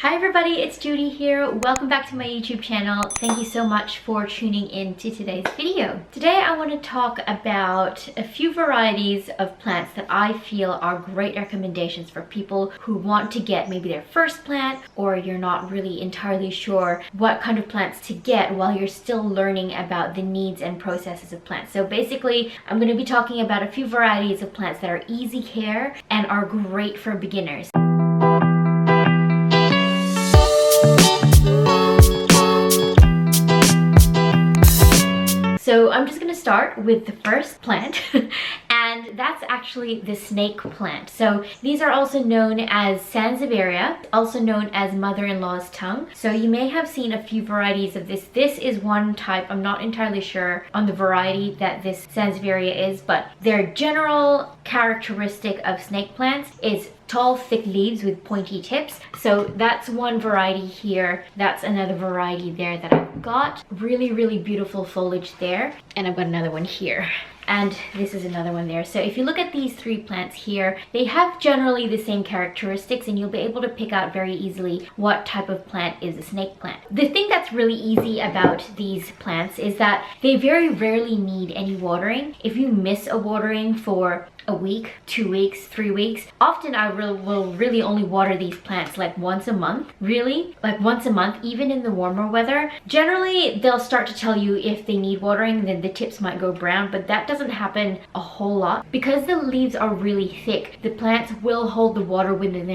Hi everybody, it's Judy here. Welcome back to my YouTube channel. Thank you so much for tuning in to today's video. Today I want to talk about a few varieties of plants that I feel are great recommendations for people who want to get maybe their first plant, or you're not really entirely sure what kind of plants to get while you're still learning about the needs and processes of plants. So basically, I'm going to be talking about a few varieties of plants that are easy care and are great for beginners. So I'm just going to start with the first plant and that's actually the snake plant. So these are also known as Zanzibaria, also known as mother-in-law's tongue. So you may have seen a few varieties of this. This is one type. I'm not entirely sure on the variety that this Zanzibaria is, but their general characteristic of snake plants is tall, thick leaves with pointy tips. So that's one variety here. That's another variety there that I've got. Really, really beautiful foliage there. And I've got another one here. And this is another one there. So if you look at these three plants here, they have generally the same characteristics and you'll be able to pick out very easily what type of plant is a snake plant. The thing that's really easy about these plants is that they very rarely need any watering. If you miss a watering for a week, 2 weeks, 3 weeks. Often I will really only water these plants like once a month, really, like once a month, even in the warmer weather. Generally, they'll start to tell you if they need watering, then the tips might go brown, but that doesn't happen a whole lot. Because the leaves are really thick, the plants will hold the water within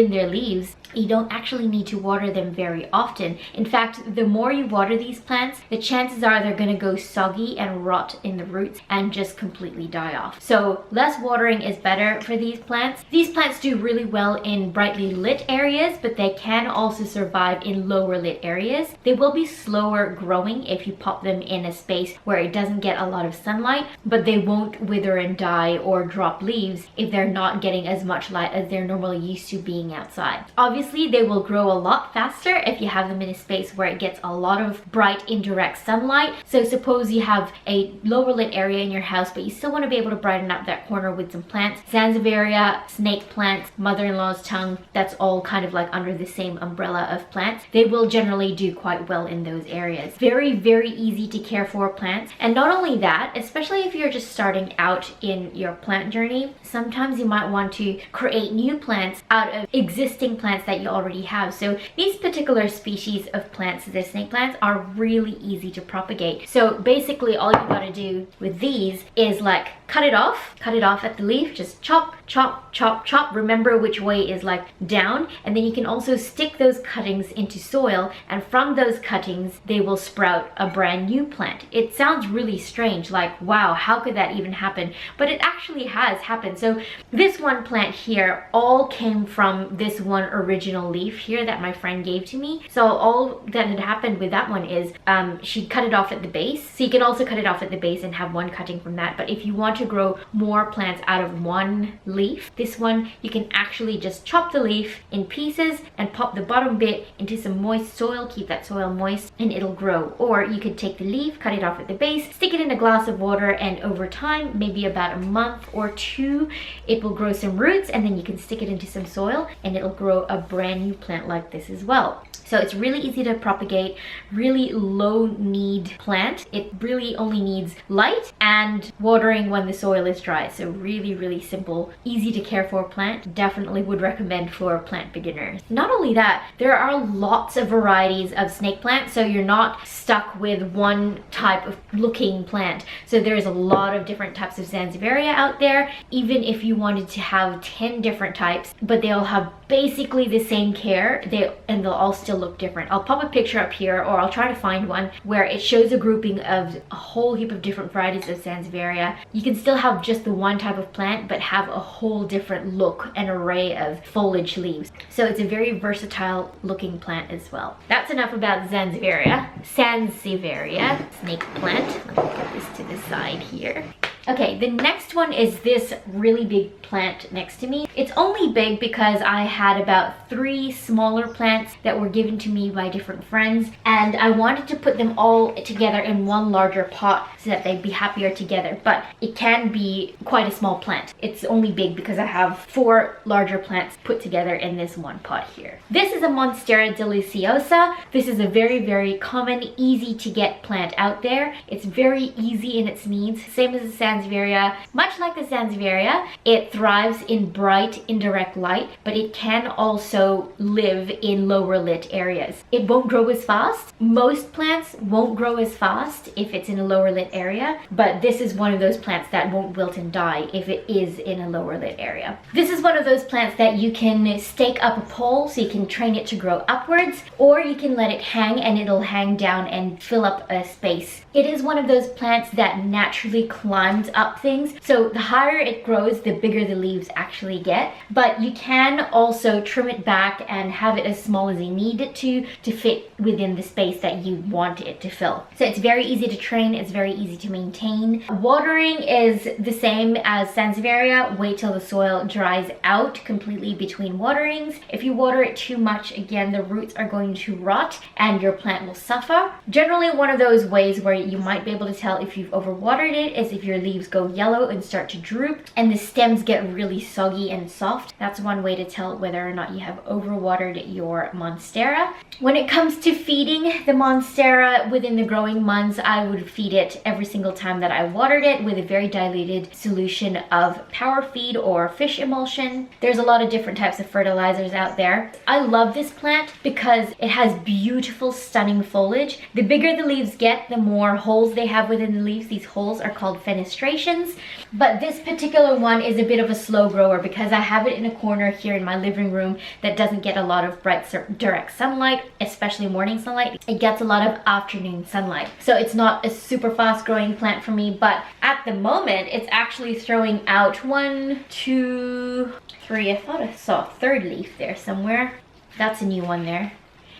their leaves. You don't actually need to water them very often. In fact, the more you water these plants, the chances are they're gonna go soggy and rot in the roots and just completely die off. So less watering is better for these plants. These plants do really well in brightly lit areas, but they can also survive in lower lit areas. They will be slower growing if you pop them in a space where it doesn't get a lot of sunlight, but they won't wither and die or drop leaves if they're not getting as much light as they're normally used to being outside. Obviously, they will grow a lot faster if you have them in a space where it gets a lot of bright indirect sunlight. So suppose you have a lower lit area in your house, but you still want to be able to brighten up that corner with some plants. Zanzibaria, snake plants, mother-in-law's tongue, that's all kind of like under the same umbrella of plants. They will generally do quite well in those areas. Very, very easy to care for plants. And not only that, especially if you're just starting out in your plant journey, sometimes you might want to create new plants out of existing plants that you already have. So these particular species of plants, the snake plants, are really easy to propagate. So basically all you gotta do with these is like cut it off at the leaf, just chop, chop, chop, chop. Remember which way is like down, and then you can also stick those cuttings into soil, and from those cuttings they will sprout a brand new plant. It sounds really strange, like wow, how could that even happen? But it actually has happened. So this one plant here all came from this one original leaf here that my friend gave to me. So all that had happened with that one is she cut it off at the base. So you can also cut it off at the base and have one cutting from that. But if you want to grow more plants out of one leaf, this one you can actually just chop the leaf in pieces and pop the bottom bit into some moist soil, keep that soil moist, and it'll grow. Or you could take the leaf, cut it off at the base, stick it in a glass of water, and over time, maybe about a month or two, it will grow some roots, and then you can stick it into some soil and it'll grow a brand new plant like this as well. So it's really easy to propagate, really low need plant. It really only needs light and watering when the soil is dry. So really, really simple, easy to care for plant. Definitely would recommend for plant beginners. Not only that, there are lots of varieties of snake plants, so you're not stuck with one type of looking plant. So there's a lot of different types of Zanzibaria out there. Even if you wanted to have 10 different types, but they all have basically the same care, and they'll all still look different. I'll pop a picture up here, or I'll try to find one where it shows a grouping of a whole heap of different varieties of Zanzibaria. You can still have just the one type of plant, but have a whole different look and array of foliage leaves. So it's a very versatile looking plant as well. That's enough about Zanzibaria. Zanzibaria, snake plant. Let me put this to the side here. Okay, the next one is this really big plant next to me. It's only big because I had about 3 smaller plants that were given to me by different friends, and I wanted to put them all together in one larger pot so that they'd be happier together. But it can be quite a small plant. It's only big because I have 4 larger plants put together in this one pot here. This is a Monstera deliciosa. This is a very, very common, easy to get plant out there. It's very easy in its needs, same as the Zanzibaria. Much like the Zanzibaria, it thrives in bright, indirect light, but it can also live in lower lit areas. It won't grow as fast. Most plants won't grow as fast if it's in a lower lit area, but this is one of those plants that won't wilt and die if it is in a lower lit area. This is one of those plants that you can stake up a pole so you can train it to grow upwards, or you can let it hang and it'll hang down and fill up a space. It is one of those plants that naturally climbs up things, so the higher it grows, the bigger the leaves actually get, but you can also trim it back and have it as small as you need it to fit within the space that you want it to fill. So it's very easy to train, it's very easy to maintain. Watering is the same as Zanzibaria. Wait till the soil dries out completely between waterings. If you water it too much, again, the roots are going to rot and your plant will suffer. Generally, one of those ways where you might be able to tell if you've overwatered it is if your leaves go yellow and start to droop and the stems get really soggy and soft. That's one way to tell whether or not you have overwatered your Monstera. When it comes to feeding the Monstera within the growing months, I would feed it every single time that I watered it with a very diluted solution of power feed or fish emulsion. There's a lot of different types of fertilizers out there. I love this plant because it has beautiful, stunning foliage. The bigger the leaves get, the more holes they have within the leaves. These holes are called fenestrations. But this particular one is a bit of a slow grower because I have it in a corner here in my living room that doesn't get a lot of bright direct sunlight, especially morning sunlight. It gets a lot of afternoon sunlight. So it's not a super fast growing plant for me, but at the moment it's actually throwing out 1, 2, 3. I thought I saw a 3rd leaf there somewhere. That's a new one there.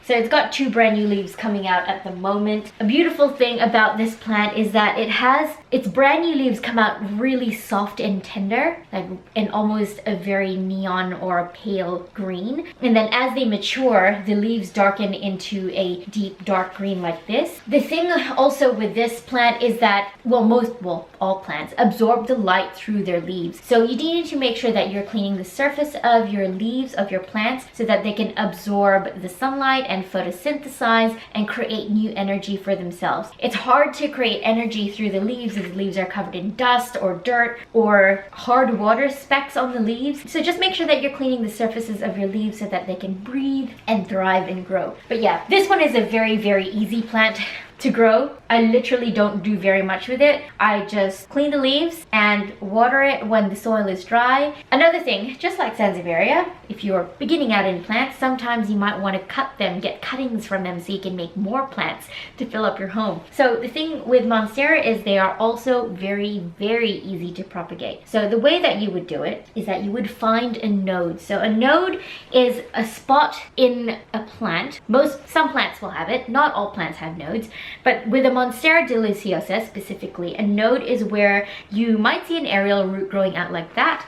So it's got 2 brand new leaves coming out at the moment. A beautiful thing about this plant is that it has its brand new leaves come out really soft and tender, like in almost a very neon or a pale green. And then as they mature, the leaves darken into a deep dark green like this. The thing also with this plant is that, all plants absorb the light through their leaves. So you need to make sure that you're cleaning the surface of your leaves of your plants so that they can absorb the sunlight and photosynthesize and create new energy for themselves. It's hard to create energy through the leaves if the leaves are covered in dust or dirt or hard water specks on the leaves. So just make sure that you're cleaning the surfaces of your leaves so that they can breathe and thrive and grow. But yeah, this one is a very, very easy plant to grow. I literally don't do very much with it. I just clean the leaves and water it when the soil is dry. Another thing, just like Zanzibaria, if you're beginning out in plants, sometimes you might want to cut them, get cuttings from them so you can make more plants to fill up your home. So the thing with Monstera is they are also very, very easy to propagate. So the way that you would do it is that you would find a node. So a node is a spot in a plant. Some plants will have it, not all plants have nodes. But with a Monstera deliciosa specifically, a node is where you might see an aerial root growing out like that.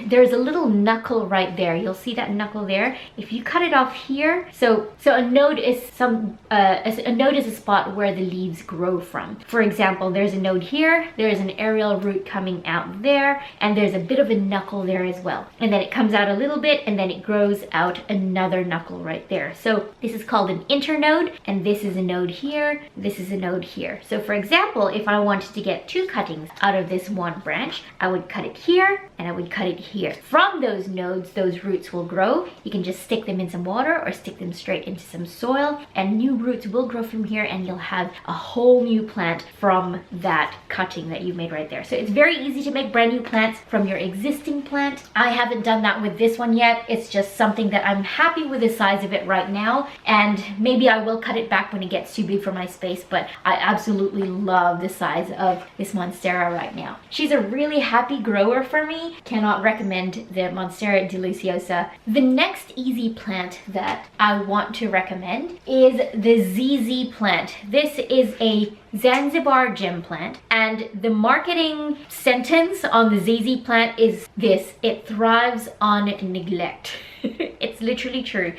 There's a little knuckle right there. You'll see that knuckle there. If you cut it off here, so a node is a spot where the leaves grow from. For example, there's a node here, there's an aerial root coming out there, and there's a bit of a knuckle there as well. And then it comes out a little bit, and then it grows out another knuckle right there. So this is called an internode, and this is a node here, this is a node here. So for example, if I wanted to get 2 cuttings out of this one branch, I would cut it here, and I would cut it here. From those nodes, those roots will grow. You can just stick them in some water or stick them straight into some soil, and new roots will grow from here, and you'll have a whole new plant from that cutting that you made right there. So it's very easy to make brand new plants from your existing plant. I haven't done that with this one yet. It's just something that I'm happy with the size of it right now, and maybe I will cut it back when it gets too big for my space choice, but I absolutely love the size of this Monstera right now. She's a really happy grower for me. Cannot recommend the Monstera deliciosa. The next easy plant that I want to recommend is the ZZ plant. This is a Zanzibar gem plant, and the marketing sentence on the ZZ plant is this: it thrives on neglect. It's literally true.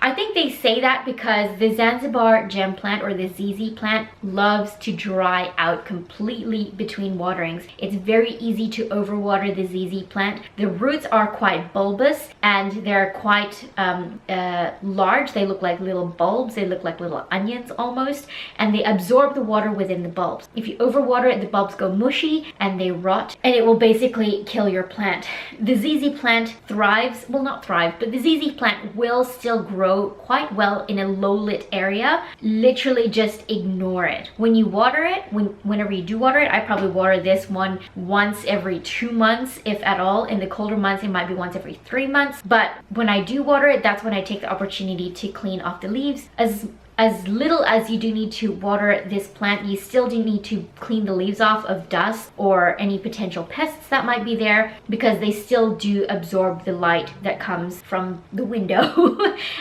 I think they say that because the Zanzibar gem plant, or the ZZ plant, loves to dry out completely between waterings. It's very easy to overwater the ZZ plant. The roots are quite bulbous and they're quite large. They look like little bulbs. They look like little onions almost, and they absorb the water within the bulbs. If you overwater it, the bulbs go mushy and they rot, and it will basically kill your plant. The ZZ plant thrives, well, not thrive, but the ZZ plant will still grow quite well in a low lit area. Literally just ignore it. When you water it, whenever you do water it, I probably water this one once every 2 months, if at all. In the colder months, it might be once every 3 months. But when I do water it, that's when I take the opportunity to clean off the leaves. As little as you do need to water this plant, you still do need to clean the leaves off of dust or any potential pests that might be there, because they still do absorb the light that comes from the window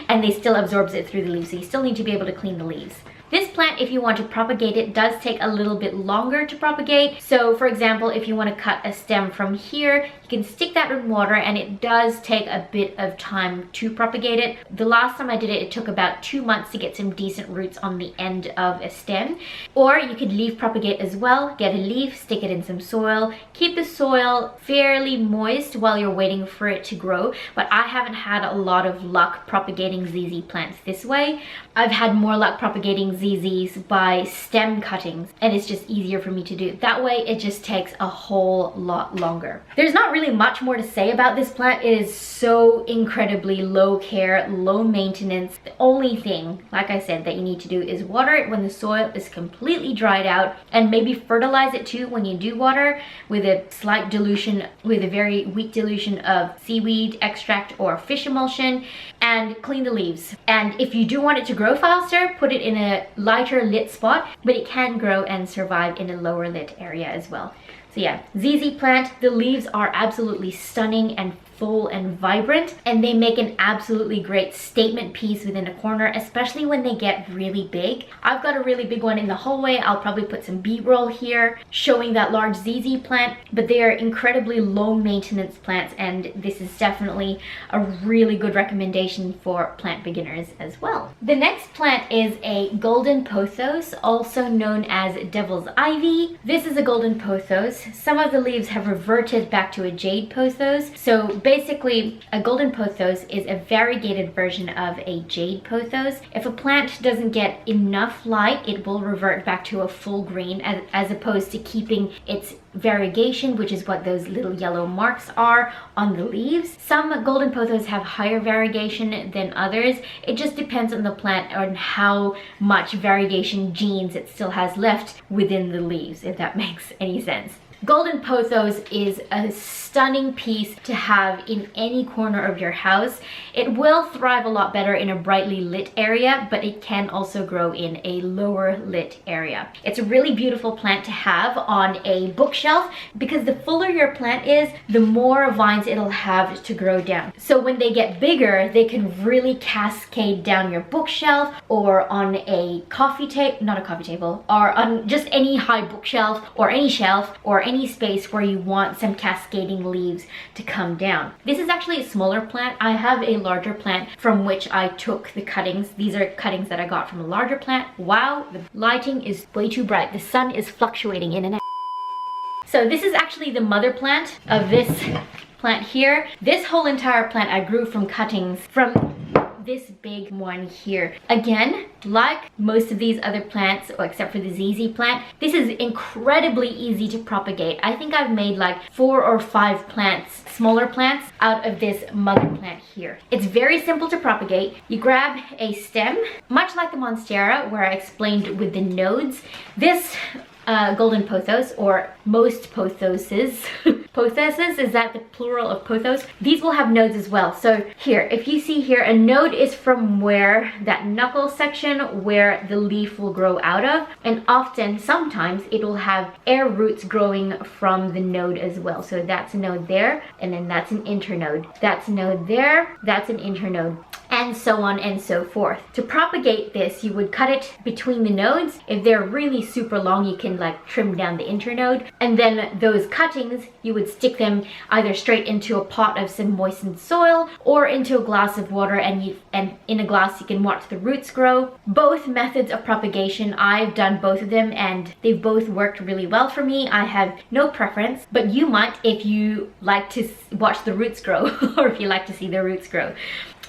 and they still absorbs it through the leaves, so you still need to be able to clean the leaves. This plant, if you want to propagate it, does take a little bit longer to propagate. So for example, if you want to cut a stem from here, you can stick that in water, and it does take a bit of time to propagate it. The last time I did it, it took about 2 months to get some decent roots on the end of a stem. Or you could leaf propagate as well. Get a leaf, stick it in some soil, keep the soil fairly moist while you're waiting for it to grow. But I haven't had a lot of luck propagating ZZ plants this way. I've had more luck propagating ZZs by stem cuttings, and it's just easier for me to do. That way it just takes a whole lot longer. There's not really much more to say about this plant. It is so incredibly low care, low maintenance. The only thing, like I said, that you need to do is water it when the soil is completely dried out, and maybe fertilize it too when you do water with a slight dilution, with a very weak dilution of seaweed extract or fish emulsion, and clean the leaves. And if you do want it to grow faster, put it in a lighter lit spot, but it can grow and survive in a lower lit area as well. So yeah, ZZ plant, the leaves are absolutely stunning and full and vibrant, and they make an absolutely great statement piece within a corner, especially when they get really big. I've got a really big one in the hallway. I'll probably put some B-roll here showing that large ZZ plant, but they are incredibly low maintenance plants, and this is definitely a really good recommendation for plant beginners as well. The next plant is a golden pothos, also known as devil's ivy. This is a golden pothos. Some of the leaves have reverted back to a jade pothos, so basically, a golden pothos is a variegated version of a jade pothos. If a plant doesn't get enough light, it will revert back to a full green, as opposed to keeping its variegation, which is what those little yellow marks are on the leaves. Some golden pothos have higher variegation than others. It just depends on the plant and how much variegation genes it still has left within the leaves, if that makes any sense. Golden pothos is a stunning piece to have in any corner of your house. It will thrive a lot better in a brightly lit area, but it can also grow in a lower lit area. It's a really beautiful plant to have on a bookshelf, because the fuller your plant is, the more vines it'll have to grow down. So when they get bigger, they can really cascade down your bookshelf, or on a coffee table, not a coffee table, or on just any high bookshelf, or any shelf, or any space where you want some cascading leaves to come down. This is actually a smaller plant. I have a larger plant from which I took the cuttings. These are cuttings that I got from a larger plant. Wow, the lighting is way too bright. The sun is fluctuating in and out. So this is actually the mother plant of this plant here. This whole entire plant I grew from cuttings from this big one here. Again, like most of these other plants, except for the ZZ plant, this is incredibly easy to propagate. I think I've made like 4 or 5 plants, smaller plants, out of this mother plant here. It's very simple to propagate. You grab a stem, much like the Monstera where I explained with the nodes. This golden pothos, or most pothoses. Pothoses, is that the plural of pothos? These will have nodes as well. So here, if you see here, a node is from where that knuckle section where the leaf will grow out of, and often, sometimes, it will have air roots growing from the node as well. So that's a node there, and then that's an internode. That's a node there, that's an internode, and so on and so forth. To propagate this, you would cut it between the nodes. If they're really super long, you can like trim down the internode, and then those cuttings, you would stick them either straight into a pot of some moistened soil or into a glass of water, and in a glass you can watch the roots grow. Both methods of propagation, I've done both of them and they've both worked really well for me. I have no preference, but you might if you like to watch the roots grow or if you like to see the roots grow.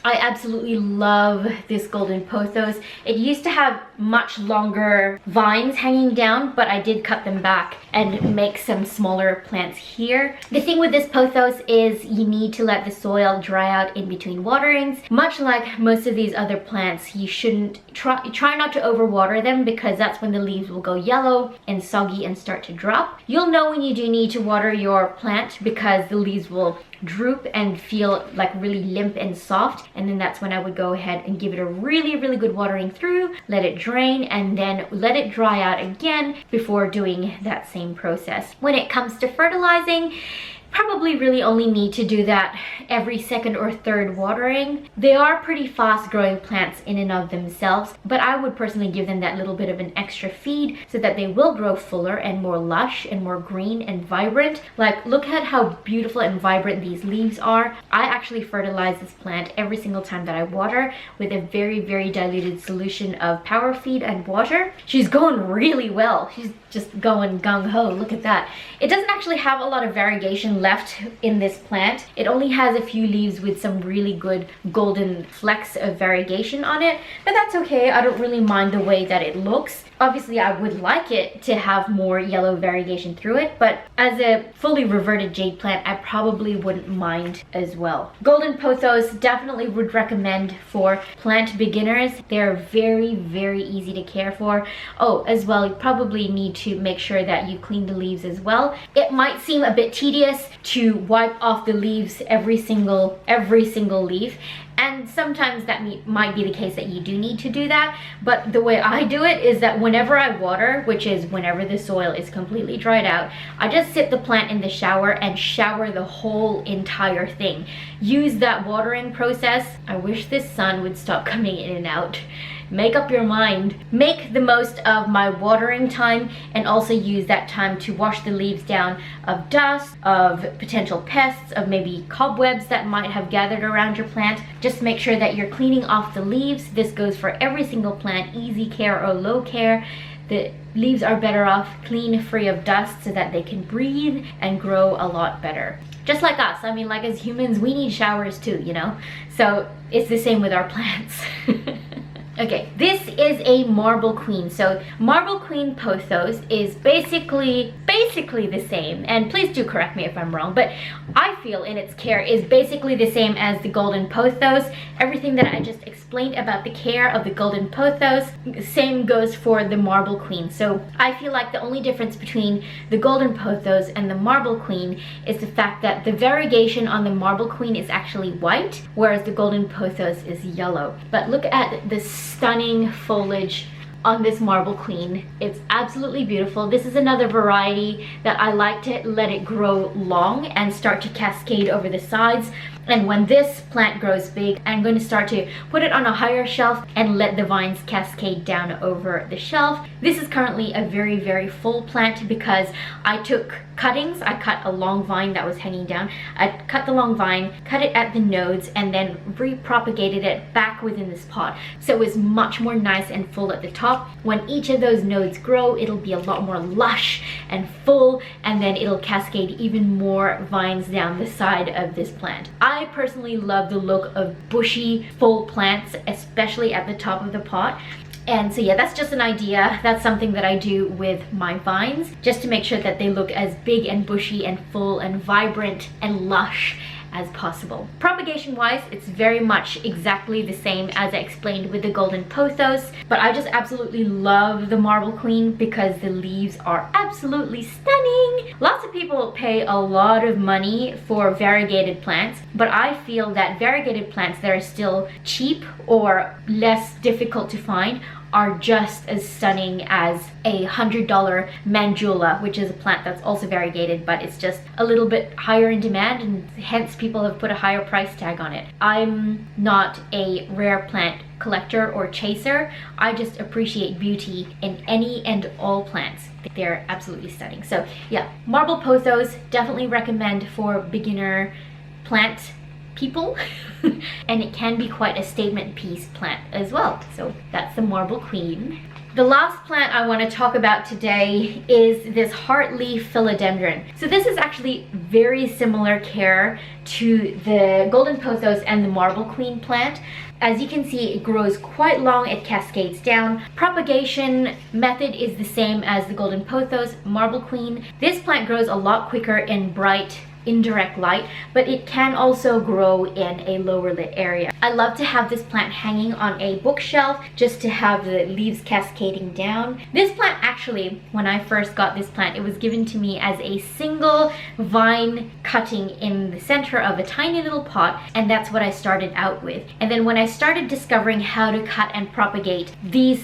I absolutely love this golden pothos. It used to have much longer vines hanging down, but I did cut them back and make some smaller plants here. The thing with this pothos is you need to let the soil dry out in between waterings. Much like most of these other plants, you shouldn't try not to overwater them, because that's when the leaves will go yellow and soggy and start to drop. You'll know when you do need to water your plant because the leaves will droop and feel like really limp and soft, and then that's when I would go ahead and give it a really good watering through, let it drain, and then let it dry out again before doing that same process. When it comes to fertilizing, probably really only need to do that every second or third watering. They are pretty fast growing plants in and of themselves, but I would personally give them that little bit of an extra feed so that they will grow fuller and more lush and more green and vibrant. Like, look at how beautiful and vibrant these leaves are. I actually fertilize this plant every single time that I water with a very diluted solution of power feed and water. She's going really well. She's just going gung-ho. Look at that. It doesn't actually have a lot of variegation left in this plant. It only has a few leaves with some really good golden flecks of variegation on it, but that's okay. I don't really mind the way that it looks. Obviously, I would like it to have more yellow variegation through it, but as a fully reverted jade plant, I probably wouldn't mind as well. Golden pothos definitely would recommend for plant beginners. They're very easy to care for. Oh, as well, you probably need to make sure that you clean the leaves as well. It might seem a bit tedious to wipe off the leaves every single leaf, and sometimes that might be the case that you do need to do that, but the way I do it is that whenever I water, which is whenever the soil is completely dried out, I just sit the plant in the shower and shower the whole entire thing. Use that watering process. I wish this sun would stop coming in and out. Make up your mind. Make the most of my watering time and also use that time to wash the leaves down of dust, of potential pests, of maybe cobwebs that might have gathered around your plant. Just make sure that you're cleaning off the leaves. This goes for every single plant, easy care or low care. The leaves are better off clean, free of dust, so that they can breathe and grow a lot better. Just like us. I mean, like as humans, we need showers too, you know? So it's the same with our plants. Okay, this is a marble queen. So marble queen pothos is basically the same, and please do correct me if I'm wrong, but I feel in its care is basically the same as the golden pothos. Everything that I just explained about the care of the golden pothos, same goes for the marble queen. So I feel like the only difference between the golden pothos and the marble queen is the fact that the variegation on the marble queen is actually white, whereas the golden pothos is yellow. But look at the stunning foliage on this marble queen. It's absolutely beautiful. This is another variety that I like to let it grow long and start to cascade over the sides. And when this plant grows big, I'm going to start to put it on a higher shelf and let the vines cascade down over the shelf. This is currently a very full plant because I took cuttings. I cut a long vine that was hanging down. I cut the long vine, cut it at the nodes, and then repropagated it back within this pot. So it was much more nice and full at the top. When each of those nodes grow, it'll be a lot more lush and full, and then it'll cascade even more vines down the side of this plant. I personally love the look of bushy, full plants, especially at the top of the pot. And so yeah, that's just an idea. That's something that I do with my vines, just to make sure that they look as big and bushy and full and vibrant and lush as possible. Propagation wise, it's very much exactly the same as I explained with the golden pothos, but I just absolutely love the marble queen because the leaves are absolutely stunning. Lots of people pay a lot of money for variegated plants, but I feel that variegated plants that are still cheap or less difficult to find are just as stunning as a $100 mandula, which is a plant that's also variegated, but it's just a little bit higher in demand, and hence people have put a higher price tag on it. I'm not a rare plant collector or chaser. I just appreciate beauty in any and all plants. They're absolutely stunning. So yeah, marble pothos, definitely recommend for beginner plant people. And it can be quite a statement piece plant as well. So that's the marble queen. The last plant I want to talk about today is this heartleaf philodendron. So this is actually very similar care to the golden pothos and the marble queen plant. As you can see, it grows quite long, it cascades down. Propagation method is the same as the golden pothos, marble queen. This plant grows a lot quicker in bright indirect light, but it can also grow in a lower lit area. I love to have this plant hanging on a bookshelf just to have the leaves cascading down. This plant actually, when I first got this plant, it was given to me as a single vine cutting in the center of a tiny little pot, and that's what I started out with. And then when I started discovering how to cut and propagate this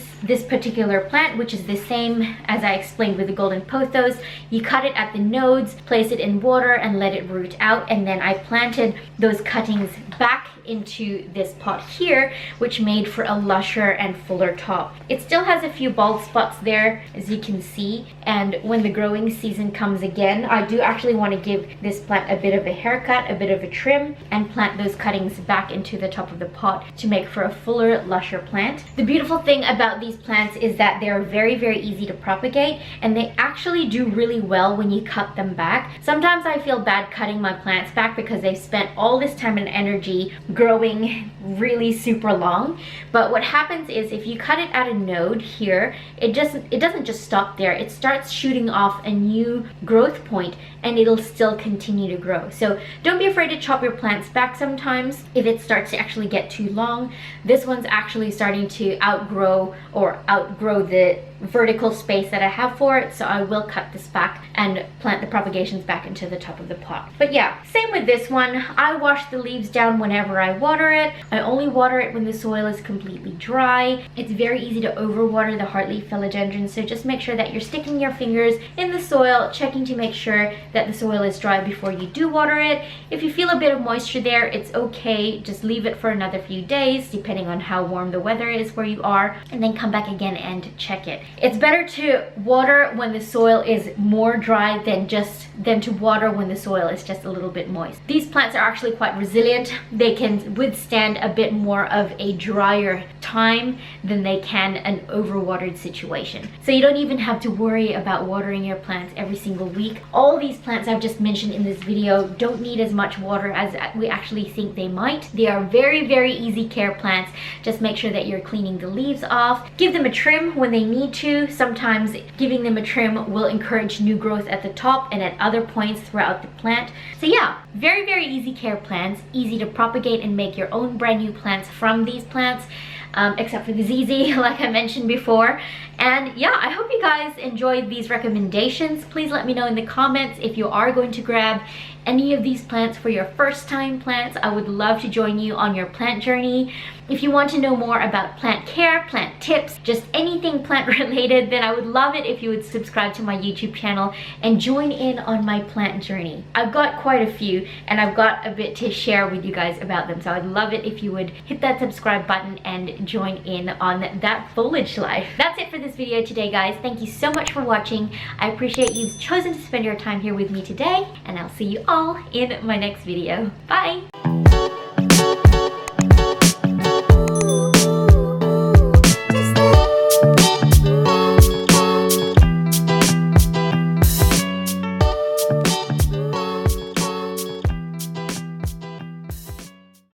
particular plant, which is the same as I explained with the golden pothos, you cut it at the nodes, place it in water, and let it root out, and then I planted those cuttings back into this pot here, which made for a lusher and fuller top. It still has a few bald spots there, as you can see, and when the growing season comes again, I do actually want to give this plant a bit of a haircut, a bit of a trim, and plant those cuttings back into the top of the pot to make for a fuller, lusher plant. The beautiful thing about these plants is that they're very, very easy to propagate, and they actually do really well when you cut them back. Sometimes I feel bad cutting my plants back because they've spent all this time and energy growing really super long, but what happens is if you cut it at a node here, it doesn't just stop there. It starts shooting off a new growth point, and it'll still continue to grow. So don't be afraid to chop your plants back sometimes if it starts to actually get too long. This one's actually starting to outgrow the vertical space that I have for it, so I will cut this back and plant the propagations back into the top of the pot. But yeah, same with this one. I wash the leaves down whenever I water it. I only water it when the soil is completely dry. It's very easy to overwater the heartleaf philodendron, so just make sure that you're sticking your fingers in the soil, checking to make sure that the soil is dry before you do water it. If you feel a bit of moisture there, it's okay. Just leave it for another few days, depending on how warm the weather is where you are, and then come back again and check it. It's better to water when the soil is more dry than to water when the soil is just a little bit moist. These plants are actually quite resilient. They can withstand a bit more of a drier time than they can an overwatered situation. So you don't even have to worry about watering your plants every single week. All these plants I've just mentioned in this video don't need as much water as we actually think they might. They are very, very easy care plants. Just make sure that you're cleaning the leaves off. Give them a trim when they need to. Sometimes giving them a trim will encourage new growth at the top and at other points throughout the plant. So yeah, very, very easy care plants, easy to propagate and make your own brand new plants from these plants. Except for the ZZ, like I mentioned before. And yeah, I hope you guys enjoyed these recommendations. Please let me know in the comments if you are going to grab any of these plants for your first time plants. I would love to join you on your plant journey. If you want to know more about plant care, plant tips, just anything plant related, then I would love it if you would subscribe to my YouTube channel and join in on my plant journey. I've got quite a few, and I've got a bit to share with you guys about them, so I'd love it if you would hit that subscribe button and join in on that foliage life. That's it for this video today, guys. Thank you so much for watching. I appreciate you've chosen to spend your time here with me today, and I'll see you all in my next video. Bye!